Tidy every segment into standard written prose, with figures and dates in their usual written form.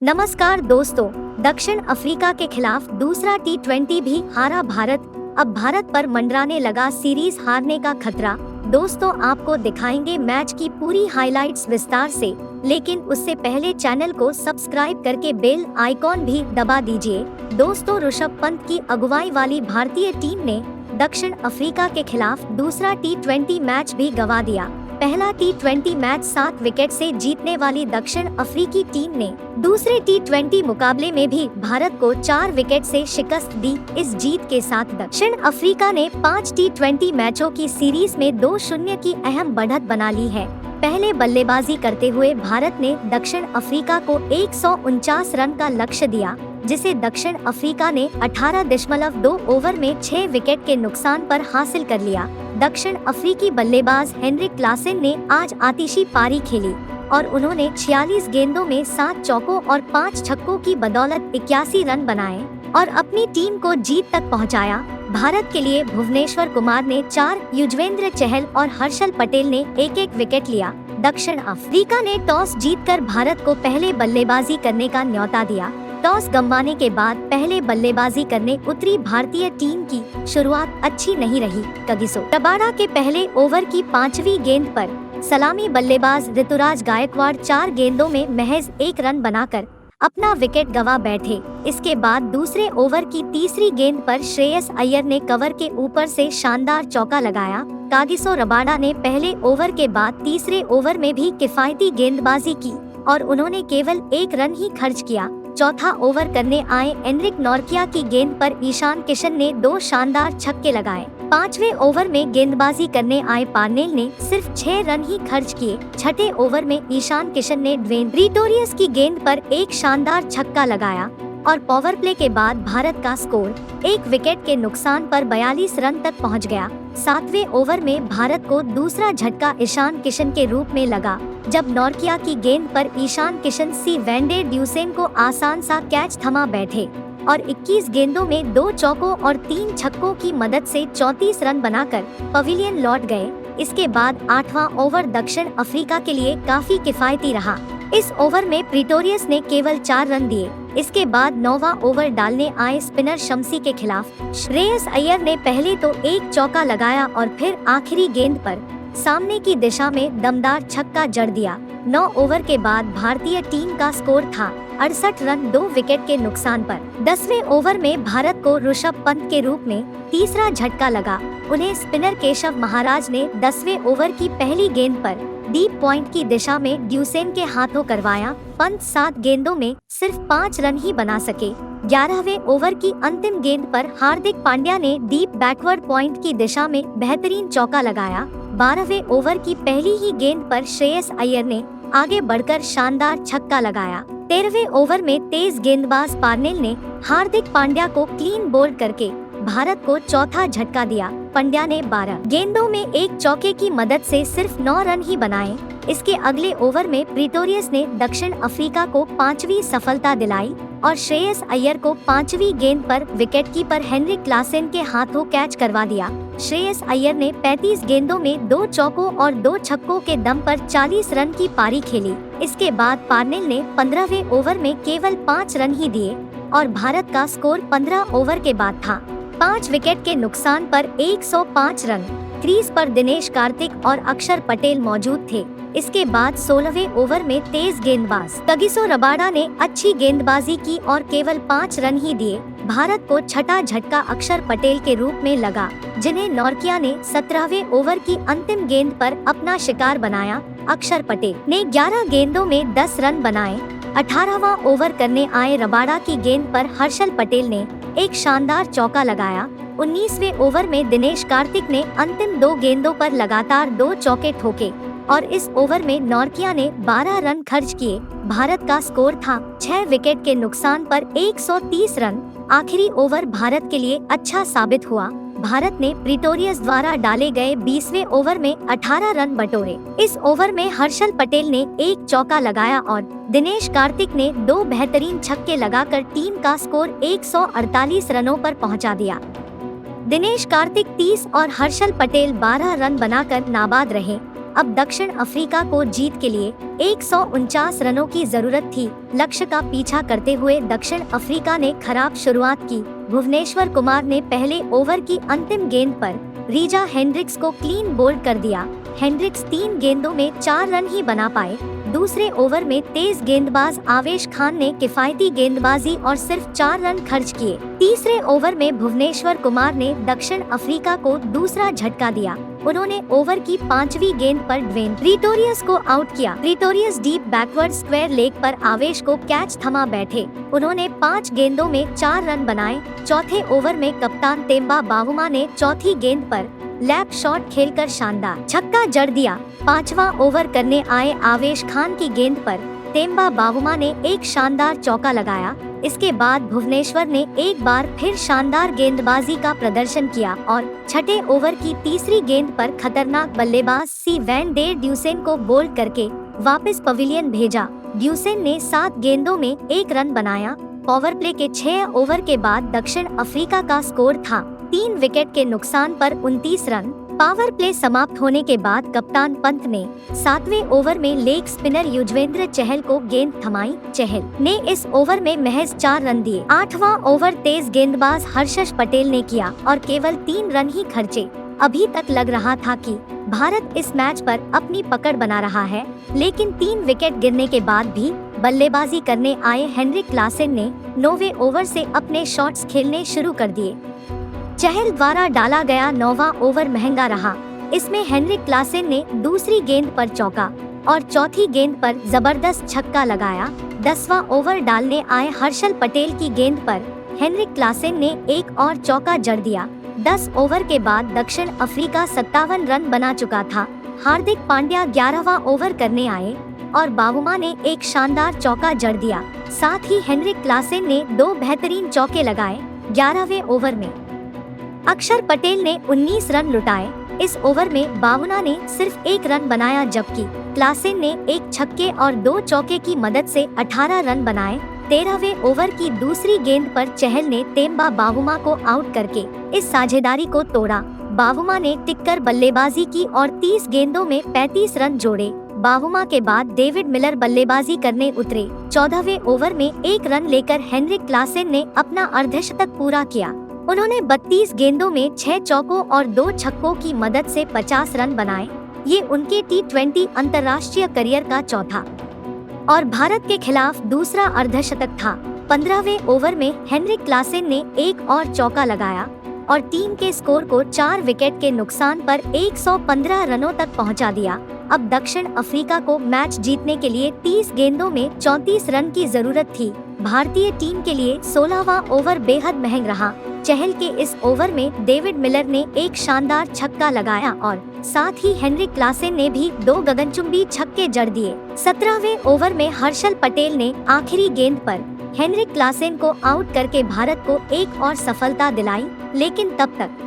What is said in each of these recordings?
नमस्कार दोस्तों, दक्षिण अफ्रीका के खिलाफ दूसरा टी20 भी हारा भारत। अब भारत पर मंडराने लगा सीरीज हारने का खतरा। दोस्तों, आपको दिखाएंगे मैच की पूरी हाइलाइट्स विस्तार से, लेकिन उससे पहले चैनल को सब्सक्राइब करके बेल आइकॉन भी दबा दीजिए। दोस्तों, ऋषभ पंत की अगुवाई वाली भारतीय टीम ने दक्षिण अफ्रीका के खिलाफ दूसरा टी20 मैच भी गंवा दिया। पहला टी20 मैच 7 विकेट से जीतने वाली दक्षिण अफ्रीकी टीम ने दूसरे टी20 मुकाबले में भी भारत को 4 विकेट से शिकस्त दी। इस जीत के साथ दक्षिण अफ्रीका ने 5 टी20 मैचों की सीरीज में 2-0 की अहम बढ़त बना ली है। पहले बल्लेबाजी करते हुए भारत ने दक्षिण अफ्रीका को 149 रन का लक्ष्य दिया, जिसे दक्षिण अफ्रीका ने 18.2 ओवर में 6 विकेट के नुकसान पर हासिल कर लिया। दक्षिण अफ्रीकी बल्लेबाज हेनरिक क्लासेन ने आज आतिशी पारी खेली और उन्होंने 46 गेंदों में 7 चौकों और 5 छक्कों की बदौलत 81 रन बनाए और अपनी टीम को जीत तक पहुंचाया। भारत के लिए भुवनेश्वर कुमार ने 4, युजवेंद्र चहल और हर्षल पटेल ने 1-1 विकेट लिया। दक्षिण अफ्रीका ने टॉस जीतकर भारत को पहले बल्लेबाजी करने का न्योता दिया। टॉस गंवाने के बाद पहले बल्लेबाजी करने उतरी भारतीय टीम की शुरुआत अच्छी नहीं रही। कागिसो रबाडा के पहले ओवर की 5वीं गेंद पर सलामी बल्लेबाज ऋतुराज गायकवाड़ 4 गेंदों में महज 1 रन बनाकर अपना विकेट गंवा बैठे। इसके बाद दूसरे ओवर की 3री गेंद पर श्रेयस अय्यर ने कवर के ऊपर से शानदार चौका लगाया। कागिसो रबाडा ने पहले ओवर के बाद तीसरे ओवर में भी किफायती गेंदबाजी की और उन्होंने केवल 1 रन ही खर्च किया। चौथा ओवर करने आए एनरिक नॉर्किया की गेंद पर ईशान किशन ने 2 शानदार छक्के लगाए। 5वें ओवर में गेंदबाजी करने आए पार्नेल ने सिर्फ 6 रन ही खर्च किए। छठे ओवर में ईशान किशन ने ड्वेन प्रीटोरियस की गेंद पर एक शानदार छक्का लगाया और पावर प्ले के बाद भारत का स्कोर 1 विकेट के नुकसान पर 42 रन तक पहुंच गया। 7वें ओवर में भारत को दूसरा झटका ईशान किशन के रूप में लगा, जब नॉर्किया की गेंद पर ईशान किशन सी वैन ड्यूसेन को आसान सा कैच थमा बैठे और 21 गेंदों में 2 चौकों और 3 छक्कों की मदद से 34 रन बनाकर पवेलियन लौट गए। इसके बाद 8वां ओवर दक्षिण अफ्रीका के लिए काफी किफायती रहा। इस ओवर में प्रीटोरियस ने केवल 4 रन दिए। इसके बाद 9वां ओवर डालने आए स्पिनर शम्सी के खिलाफ श्रेयस अय्यर ने पहले तो एक चौका लगाया और फिर आखिरी गेंद पर सामने की दिशा में दमदार छक्का जड़ दिया। 9 ओवर के बाद भारतीय टीम का स्कोर था 68 रन 2 विकेट के नुकसान पर। 10वें ओवर में भारत को ऋषभ पंत के रूप में तीसरा झटका लगा। उन्हें स्पिनर केशव महाराज ने 10वें ओवर की पहली गेंद पर डीप पॉइंट की दिशा में ड्यूसेन के हाथों करवाया। पंत 7 गेंदों में सिर्फ 5 रन ही बना सके। 11वें ओवर की अंतिम गेंद पर हार्दिक पांड्या ने डीप बैकवर्ड पॉइंट की दिशा में बेहतरीन चौका लगाया। 12वें ओवर की पहली ही गेंद पर श्रेयस अय्यर ने आगे बढ़कर शानदार छक्का लगाया। 13वें ओवर में तेज गेंदबाज पार्नेल ने हार्दिक पांड्या को क्लीन बोल्ड करके भारत को चौथा झटका दिया। पांड्या ने 12 गेंदों में एक चौके की मदद से सिर्फ 9 रन ही बनाए। इसके अगले ओवर में प्रीटोरियस ने दक्षिण अफ्रीका को 5वीं सफलता दिलाई और श्रेयस अय्यर को 5वीं गेंद पर विकेटकीपर हेनरिक क्लासेन के हाथों कैच करवा दिया। श्रेयस अय्यर ने 35 गेंदों में 2 चौकों और 2 छक्कों के दम पर 40 रन की पारी खेली। इसके बाद पार्नेल ने 15वें ओवर में केवल 5 रन ही दिए और भारत का स्कोर 15 ओवर के बाद था 5 विकेट के नुकसान पर 105 रन। क्रीज पर दिनेश कार्तिक और अक्षर पटेल मौजूद थे। इसके बाद 16वें ओवर में तेज गेंदबाज कागिसो रबाडा ने अच्छी गेंदबाजी की और केवल 5 रन ही दिए। भारत को छठा झटका अक्षर पटेल के रूप में लगा, जिन्हें नॉर्किया ने 17वें ओवर की अंतिम गेंद पर अपना शिकार बनाया। अक्षर पटेल ने 11 गेंदों में 10 रन बनाए। 18वां ओवर करने आए रबाडा की गेंद पर हर्षल पटेल ने एक शानदार चौका लगाया। 19वें ओवर में दिनेश कार्तिक ने अंतिम 2 गेंदों पर लगातार 2 चौके ठोके और इस ओवर में नॉर्किया ने 12 रन खर्च किए। भारत का स्कोर था 6 विकेट के नुकसान पर 130 रन। आखिरी ओवर भारत के लिए अच्छा साबित हुआ। भारत ने प्रीटोरियस द्वारा डाले गए 20वें ओवर में 18 रन बटोरे। इस ओवर में हर्षल पटेल ने एक चौका लगाया और दिनेश कार्तिक ने 2 बेहतरीन छक्के लगाकर टीम का स्कोर 148 रनों पर पहुंचा दिया। दिनेश कार्तिक 30 और हर्षल पटेल 12 रन बनाकर नाबाद रहे। अब दक्षिण अफ्रीका को जीत के लिए 149 रनों की जरूरत थी। लक्ष्य का पीछा करते हुए दक्षिण अफ्रीका ने खराब शुरुआत की। भुवनेश्वर कुमार ने पहले ओवर की अंतिम गेंद पर रीजा हेंड्रिक्स को क्लीन बोल्ड कर दिया। हेंड्रिक्स 3 गेंदों में 4 रन ही बना पाए। दूसरे ओवर में तेज गेंदबाज आवेश खान ने किफायती गेंदबाजी और सिर्फ 4 रन खर्च किए। तीसरे ओवर में भुवनेश्वर कुमार ने दक्षिण अफ्रीका को दूसरा झटका दिया। उन्होंने ओवर की 5वीं गेंद पर ड्वेन प्रीटोरियस को आउट किया। Pretorius deep backward square leg पर आवेश को कैच थमा बैठे। उन्होंने 5 गेंदों में 4 रन बनाए। चौथे ओवर में कप्तान तेम्बा बावुमा ने चौथी गेंद पर लैप शॉट खेलकर शानदार छक्का जड़ दिया। 5वां ओवर करने आए आवेश खान की गेंद पर तेम्बा बावुमा ने एक शानदार चौका लगाया। इसके बाद भुवनेश्वर ने एक बार फिर शानदार गेंदबाजी का प्रदर्शन किया और छठे ओवर की तीसरी गेंद पर खतरनाक बल्लेबाज सी वैन डेर ड्यूसेन को बोल्ड करके वापस पवेलियन भेजा। ड्यूसेन ने 7 गेंदों में 1 रन बनाया। पावर प्ले के 6 ओवर के बाद दक्षिण अफ्रीका का स्कोर था 3 विकेट के नुकसान पर 29 रन। पावर प्ले समाप्त होने के बाद कप्तान पंत ने 7वें ओवर में लेग स्पिनर युजवेंद्र चहल को गेंद थमाई। चहल ने इस ओवर में महज 4 रन दिए। 8वां ओवर तेज गेंदबाज हर्षश पटेल ने किया और केवल 3 रन ही खर्चे। अभी तक लग रहा था कि भारत इस मैच पर अपनी पकड़ बना रहा है, लेकिन 3 विकेट गिरने के बाद भी बल्लेबाजी करने आए हेनरिक क्लासेन ने 9वें ओवर से अपने शॉट्स खेलने शुरू कर दिए। चहल द्वारा डाला गया 9वां ओवर महंगा रहा। इसमें हेनरिक क्लासेन ने दूसरी गेंद पर चौका और चौथी गेंद पर जबरदस्त छक्का लगाया। 10वां ओवर डालने आए हर्षल पटेल की गेंद पर हेनरिक क्लासेन ने एक और चौका जड़ दिया। 10 ओवर के बाद दक्षिण अफ्रीका 57 रन बना चुका था। हार्दिक पांड्या 11वां ओवर करने आए और बावुमा ने एक शानदार चौका जड़ दिया। साथ ही हेनरिक क्लासेन ने 2 बेहतरीन चौके लगाए। 11वें ओवर में अक्षर पटेल ने 19 रन लुटाए। इस ओवर में बावुमा ने सिर्फ 1 रन बनाया, जबकि क्लासेन ने 1 छक्के और 2 चौके की मदद से 18 रन बनाए। 13वें ओवर की दूसरी गेंद पर चहल ने तेम्बा बावुमा को आउट करके इस साझेदारी को तोड़ा। बावुमा ने टिककर बल्लेबाजी की और 30 गेंदों में 35 रन जोड़े। बावुमा के बाद डेविड मिलर बल्लेबाजी करने उतरे। 14वें ओवर में 1 रन लेकर हेनरिक क्लासेन ने अपना अर्धशतक पूरा किया। उन्होंने 32 गेंदों में 6 चौकों और 2 छक्कों की मदद से 50 रन बनाए। ये उनके T20 अंतर्राष्ट्रीय करियर का चौथा और भारत के खिलाफ दूसरा अर्धशतक था। 15वें ओवर में हेनरिक क्लासेन ने एक और चौका लगाया और टीम के स्कोर को 4 विकेट के नुकसान पर 115 रनों तक पहुंचा दिया। अब दक्षिण अफ्रीका को मैच जीतने के लिए 30 गेंदों में 34 रन की जरूरत थी। भारतीय टीम के लिए 16वां ओवर बेहद महंग रहा। चहल के इस ओवर में डेविड मिलर ने एक शानदार छक्का लगाया और साथ ही हेनरिक क्लासेन ने भी 2 गगनचुंबी छक्के जड़ दिए। 17वें ओवर में हर्षल पटेल ने आखिरी गेंद पर हेनरिक क्लासेन को आउट करके भारत को एक और सफलता दिलाई, लेकिन तब तक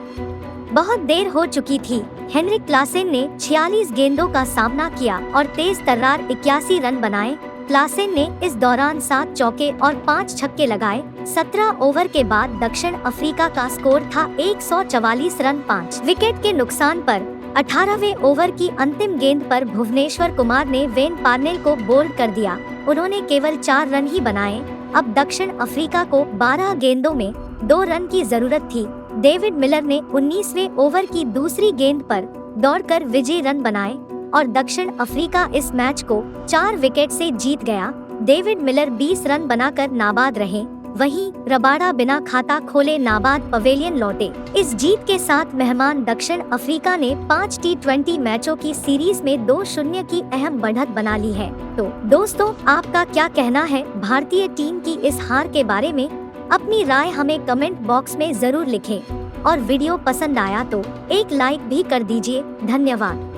बहुत देर हो चुकी थी। हेनरिक क्लासेन ने 46 गेंदों का सामना किया और तेज तर्रार 81 रन बनाए। क्लासेन ने इस दौरान 7 चौके और 5 छक्के लगाए। 17 ओवर के बाद दक्षिण अफ्रीका का स्कोर था 144 रन 5 विकेट के नुकसान पर। 18वें ओवर की अंतिम गेंद पर भुवनेश्वर कुमार ने वेन पार्नेल को बोल्ड कर दिया। उन्होंने केवल 4 रन ही बनाए। अब दक्षिण अफ्रीका को 12 गेंदों में 2 रन की जरूरत थी। डेविड मिलर ने 19वें ओवर की दूसरी गेंद पर दौड़कर विजयी रन बनाए और दक्षिण अफ्रीका इस मैच को 4 विकेट से जीत गया। डेविड मिलर 20 रन बनाकर नाबाद रहे, वहीं रबाडा बिना खाता खोले नाबाद पवेलियन लौटे। इस जीत के साथ मेहमान दक्षिण अफ्रीका ने 5 T20 मैचों की सीरीज में 2-0 की अहम बढ़त बना ली है। तो दोस्तों, आपका क्या कहना है भारतीय टीम की इस हार के बारे में? अपनी राय हमें कमेंट बॉक्स में जरूर लिखें और वीडियो पसंद आया तो एक लाइक भी कर दीजिए। धन्यवाद।